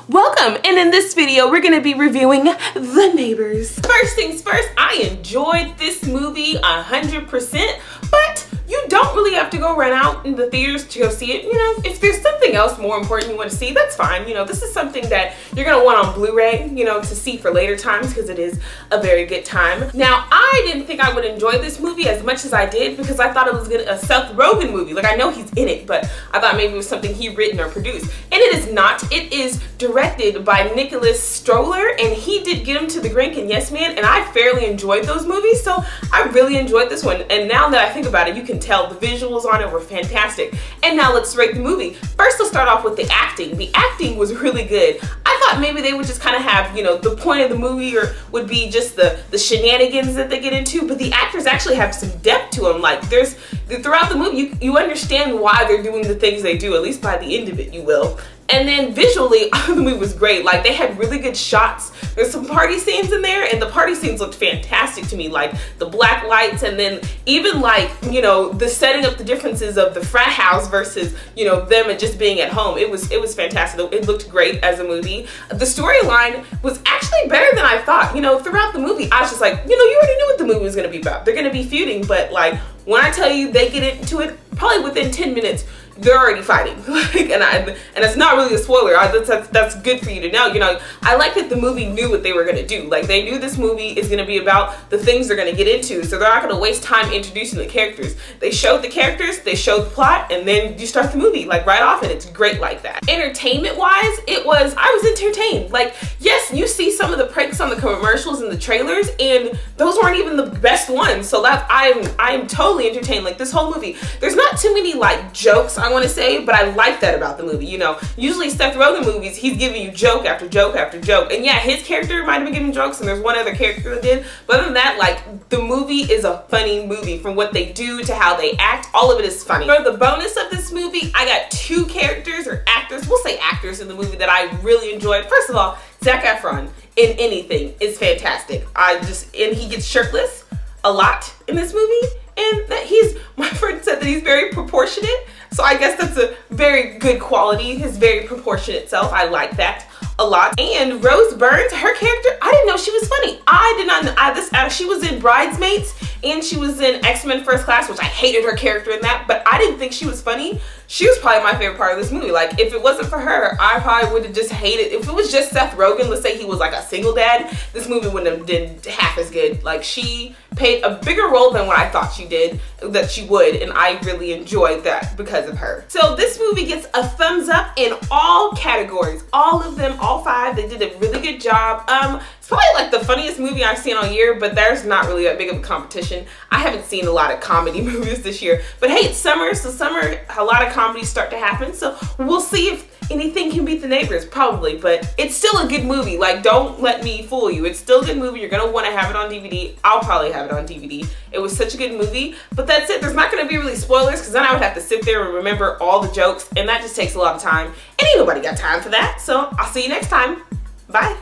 Welcome, and in this video we're going to be reviewing The Neighbors. First things first, I enjoyed this movie 100%, but you don't really have to go run out in the theaters to go see it. You know, if there's something else more important you want to see, that's fine. You know, this is something that you're going to want on Blu-ray, you know, to see for later times because it is a very good time. Now, I didn't think I would enjoy this movie as much as I did because I thought it was a Seth Rogen movie. Like, I know he's in it, but I thought maybe it was something he written or produced. And it is not. It is directed by Nicholas Stoller, and he did Get Him to the Brink and Yes Man, and I fairly enjoyed those movies, so I really enjoyed this one. And now that I think about it, you can tell the visuals on it were fantastic. And now let's rate the movie. First, let's start off with the acting. The acting was really good. I thought maybe they would just kind of have, you know, the point of the movie or would be just the shenanigans that they get into, but the actors actually have some depth to them. Like, there's throughout the movie, you understand why they're doing the things they do, at least by the end of it, you will. And then visually, the movie was great. Like, they had really good shots. There's some party scenes in there, and the party scenes looked fantastic to me. Like, the black lights, and then even, like, you know, the setting up the differences of the frat house versus, you know, them and just being at home. It was fantastic. It looked great as a movie. The storyline was actually better than I thought. You know, throughout the movie, I was just like, you know, you already knew what the movie was going to be about. They're going to be feuding, but, like, when I tell you they get into it, probably within 10 minutes, they're already fighting. and it's not really a spoiler. That's good for you to know. You know, I like that the movie knew what they were going to do. Like, they knew this movie is going to be about the things they're going to get into, so they're not going to waste time introducing the characters. They showed the characters, they showed the plot, and then you start the movie, like, right off, and it's great like that. Entertainment-wise, I was entertained. Like, yes, you see some of the pranks on the commercials and the trailers, and those weren't even the best ones, so that I'm totally entertained. Like, this whole movie, there's not too many, like, jokes, I want to say, but I like that about the movie. You know, usually Seth Rogen movies, he's giving you joke after joke after joke, and yeah, his character might have been giving jokes, and there's one other character that did, but other than that, like, the movie is a funny movie. From what they do to how they act, all of it is funny. For the bonus of this movie, I got two characters, or actors, we'll say actors, in the movie that I really enjoyed. First of all, Zac Efron in anything is fantastic. And he gets shirtless a lot in this movie, and that my friend said that he's very proportionate, so I guess that's a very good quality, his very proportionate self. I like that a lot. And Rose Byrne, her character, I didn't know she was funny. I did not know. She was in Bridesmaids, and she was in X-Men First Class, which I hated her character in that, but I didn't think she was funny. She was probably my favorite part of this movie. Like, if it wasn't for her, I probably would have just hated. If it was just Seth Rogen, let's say he was like a single dad, this movie wouldn't have been half as good. Like, she played a bigger role than what I thought she did, that she would, and I really enjoyed that because of her. So this movie gets a thumbs up in all categories. All of them, all five, they did a really good job. It's probably like the funniest movie I've seen all year, but there's not really that big of a competition. I haven't seen a lot of comedy movies this year, but hey, it's summer, so summer, a lot of comedies start to happen, so we'll see if anything can beat The Neighbors, probably, but it's still a good movie. Like, don't let me fool you. It's still a good movie. You're gonna want to have it on DVD. I'll probably have it on DVD. It was such a good movie, but that's it. There's not gonna be really spoilers, because then I would have to sit there and remember all the jokes, and that just takes a lot of time, and ain't nobody got time for that, so I'll see you next time. Bye.